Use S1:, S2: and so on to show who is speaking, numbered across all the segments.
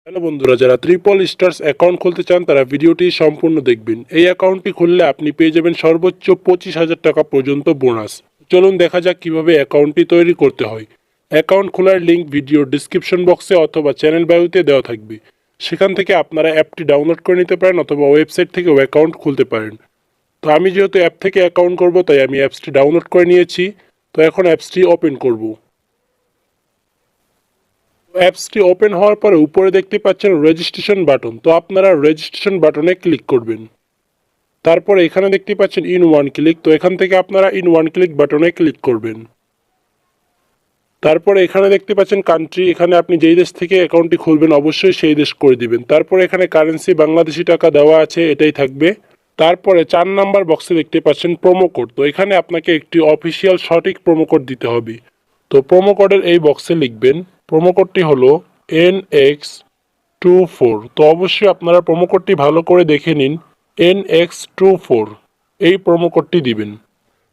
S1: Hello বন্ধুরা, যারা triple stars account খুলতে চান তারা ভিডিওটি সম্পূর্ণ দেখবেন। এই অ্যাকাউন্টটি খুললে আপনি পেয়ে যাবেন সর্বোচ্চ 25,000 টাকা পর্যন্ত বোনাস। চলুন দেখা যাক কিভাবে অ্যাকাউন্টটি তৈরি করতে হয়। অ্যাকাউন্ট খোলার লিঙ্ক ভিডিওর ডিসক্রিপশন বক্সে অথবা চ্যানেল বায়োতে দেওয়া থাকবে। সেখান থেকে আপনারা অ্যাপটি ডাউনলোড করে নিতে পারেন অথবা ওয়েবসাইট থেকেও অ্যাকাউন্ট খুলতে পারেন। তো আমি যেহেতু অ্যাপ থেকে অ্যাকাউন্ট করব তাই আমি অ্যাপসটি ডাউনলোড করে নিয়েছি। তো এখন অ্যাপসটি ওপেন করব। অ্যাপসটি ওপেন হওয়ার পরে উপরে দেখতে পাচ্ছেন রেজিস্ট্রেশন বাটন। তো আপনারা রেজিস্ট্রেশন বাটনে ক্লিক করবেন। তারপরে এখানে দেখতে পাচ্ছেন ইন ওয়ান ক্লিক। তো এখান থেকে আপনারা ইন ওয়ান ক্লিক বাটনে ক্লিক করবেন। তারপরে এখানে দেখতে পাচ্ছেন কান্ট্রি, এখানে আপনি যেই দেশ থেকে অ্যাকাউন্টটি খুলবেন অবশ্যই সেই দেশ করে দিবেন। তারপরে এখানে কারেন্সি বাংলাদেশি টাকা দেওয়া আছে, এটাই থাকবে। তারপরে 4 নাম্বার বক্সে দেখতে পাচ্ছেন প্রোমো কোড। তো এখানে আপনাকে একটি অফিসিয়াল সঠিক প্রোমো কোড দিতে হবে। তো প্রোমো কোডের এই বক্সে লিখবেন, প্রোমো কোডটি হলো NX24। তো অবশ্যই আপনারা প্রোমো কোডটি ভালো করে দেখে নিন, NX24 এই প্রোমো কোডটি দিবেন।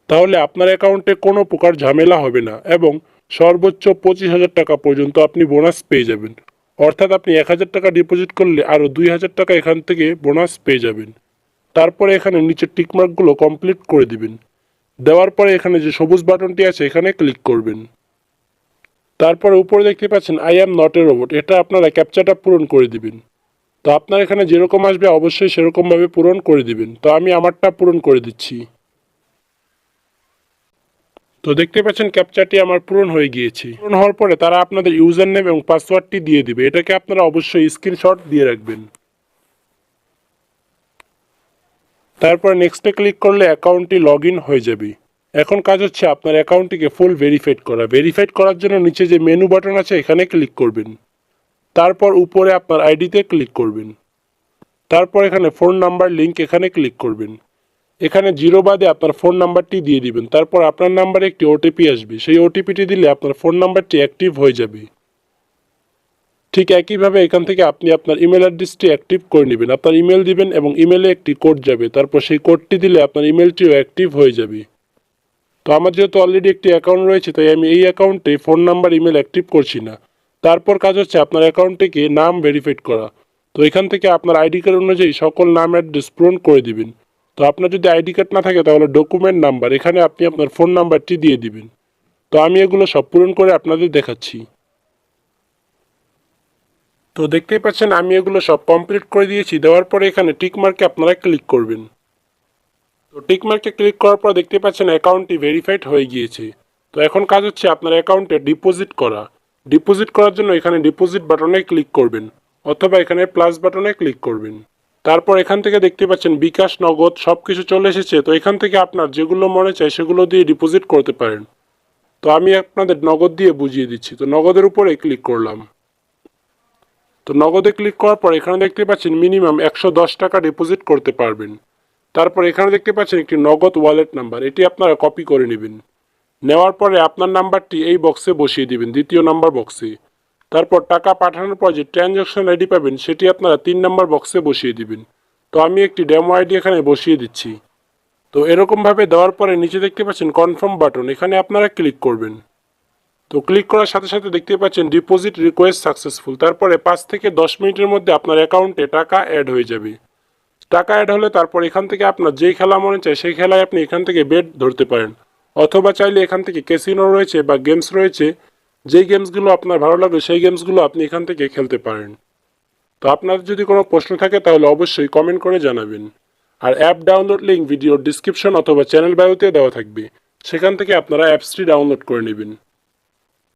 S1: তাহলে আপনার অ্যাকাউন্টে কোনো প্রকার ঝামেলা হবে না এবং সর্বোচ্চ 25,000 টাকা পর্যন্ত আপনি বোনাস পেয়ে যাবেন। অর্থাৎ আপনি 1,000 টাকা ডিপোজিট করলে আরও 2,000 টাকা এখান থেকে বোনাস পেয়ে যাবেন। তারপরে এখানে নিচের টিকমার্কগুলো কমপ্লিট করে দিবেন। দেওয়ার পরে এখানে যে সবুজ বাটনটি আছে এখানে ক্লিক করবেন। তারপরে উপরে দেখতে পাচ্ছেন I am not a robot, এটা আপনারা ক্যাপচাটা পূরণ করে দিবেন। তো আপনার এখানে যেরকম আসবে অবশ্যই সেরকমভাবে পূরণ করে দিবেন। তো আমি আমারটা পূরণ করে দিচ্ছি। তো দেখতে পাচ্ছেন ক্যাপচাটি আমার পূরণ হয়ে গিয়েছে। পূরণ হওয়ার পরে তারা আপনাদের ইউজার নেম এবং পাসওয়ার্ডটি দিয়ে দিবে, এটাকে আপনারা অবশ্যই স্ক্রিনশট দিয়ে রাখবেন। তারপর নেক্সটে ক্লিক করলে অ্যাকাউন্টটি লগ ইন হয়ে যাবে। এখন কাজ হচ্ছে আপনার অ্যাকাউন্টটিকে ফুল ভেরিফাইড করা। ভেরিফাইড করার জন্য নিচে যে মেনু বাটন আছে এখানে ক্লিক করবেন। তারপর উপরে আপনার আইডিতে ক্লিক করবেন। তারপর এখানে ফোন নাম্বার লিঙ্ক এখানে ক্লিক করবেন। এখানে জিরো বাদে আপনার ফোন নাম্বারটি দিয়ে দিবেন। তারপর আপনার নাম্বারে একটি ওটিপি আসবে, সেই ওটিপিটি দিলে আপনার ফোন নাম্বারটি অ্যাক্টিভ হয়ে যাবে। ঠিক একইভাবে এখান থেকে আপনি আপনার ইমেল অ্যাড্রেসটি অ্যাক্টিভ করে নেবেন। আপনার ইমেল দিবেন এবং ইমেলে একটি কোড যাবে, তারপর সেই কোডটি দিলে আপনার ইমেলটিও অ্যাক্টিভ হয়ে যাবে। তো আমার যেহেতু অলরেডি একটি অ্যাকাউন্ট রয়েছে তাই আমি এই অ্যাকাউন্টে ফোন নাম্বার ইমেল অ্যাক্টিভ করছি না। তারপর কাজ হচ্ছে আপনার অ্যাকাউন্টটিকে নাম ভেরিফাইড করা। তো এখান থেকে আপনার আইডি কার্ড অনুযায়ী সকল নাম অ্যাড্রেস পূরণ করে দিবেন। তো আপনার যদি আইডি কার্ড না থাকে তাহলে ডকুমেন্ট নাম্বার, এখানে আপনি আপনার ফোন নাম্বারটি দিয়ে দিবেন। তো আমি এগুলো সব পূরণ করে আপনাদের দেখাচ্ছি। তো দেখতেই পাচ্ছেন আমি এগুলো সব কমপ্লিট করে দিয়েছি। দেওয়ার পরে এখানে টিক মার্কে আপনারা ক্লিক করবেন। তো টিক মার্কে ক্লিক করার পর দেখতে পাচ্ছেন অ্যাকাউন্টটি ভেরিফাইড হয়ে গিয়েছে। তো এখন কাজ হচ্ছে আপনার অ্যাকাউন্টে ডিপোজিট করা। ডিপোজিট করার জন্য এখানে ডিপোজিট বাটনে ক্লিক করবেন অথবা এখানে প্লাস বাটনে ক্লিক করবেন। তারপর এখান থেকে দেখতে পাচ্ছেন বিকাশ, নগদ সব কিছু চলে এসেছে। তো এখান থেকে আপনার যেগুলো মনে চায় সেগুলো দিয়ে ডিপোজিট করতে পারেন। তো আমি আপনাদের নগদ দিয়ে বুঝিয়ে দিচ্ছি। তো নগদের উপরে ক্লিক করলাম। তো নগদে ক্লিক করার পর এখানে দেখতে পাচ্ছেন মিনিমাম 110 টাকা ডিপোজিট করতে পারবেন। তারপর এখানে দেখতে পাচ্ছেন একটি নগদ ওয়ালেট নাম্বার, এটি আপনারা কপি করে নেবেন। নেওয়ার পরে আপনার নাম্বারটি এই বক্সে বসিয়ে দিবেন, দ্বিতীয় নাম্বার বক্সে। তারপর টাকা পাঠানোর পর যে ট্রানজ্যাকশন আইডি পাবেন সেটি আপনারা 3 নাম্বার বক্সে বসিয়ে দিবেন। তো আমি একটি ডেমো আইডি এখানে বসিয়ে দিচ্ছি। তো এরকমভাবে দেওয়ার পরে নিচে দেখতে পাচ্ছেন কনফার্ম বাটন, এখানে আপনারা ক্লিক করবেন। তো ক্লিক করার সাথে সাথে দেখতে পাচ্ছেন ডিপোজিট রিকোয়েস্ট সাকসেসফুল। তারপরে 5 থেকে 10 মিনিটের মধ্যে আপনার অ্যাকাউন্টে টাকা অ্যাড হয়ে যাবে। টাকা অ্যাড হলে তারপর এখান থেকে আপনার যেই খেলা মনে চায় সেই খেলায় আপনি এখান থেকে বেট ধরতে পারেন, অথবা চাইলে এখান থেকে ক্যাসিনো রয়েছে বা গেমস রয়েছে, যেই গেমসগুলো আপনার ভালো লাগে সেই গেমসগুলো আপনি এখান থেকে খেলতে পারেন। তো আপনাদের যদি কোনো প্রশ্ন থাকে তাহলে অবশ্যই কমেন্ট করে জানাবেন। আর অ্যাপ ডাউনলোড লিঙ্ক ভিডিওর ডিসক্রিপশন অথবা চ্যানেল বায়োতে দেওয়া থাকবে, সেখান থেকে আপনারা অ্যাপসটি ডাউনলোড করে নেবেন।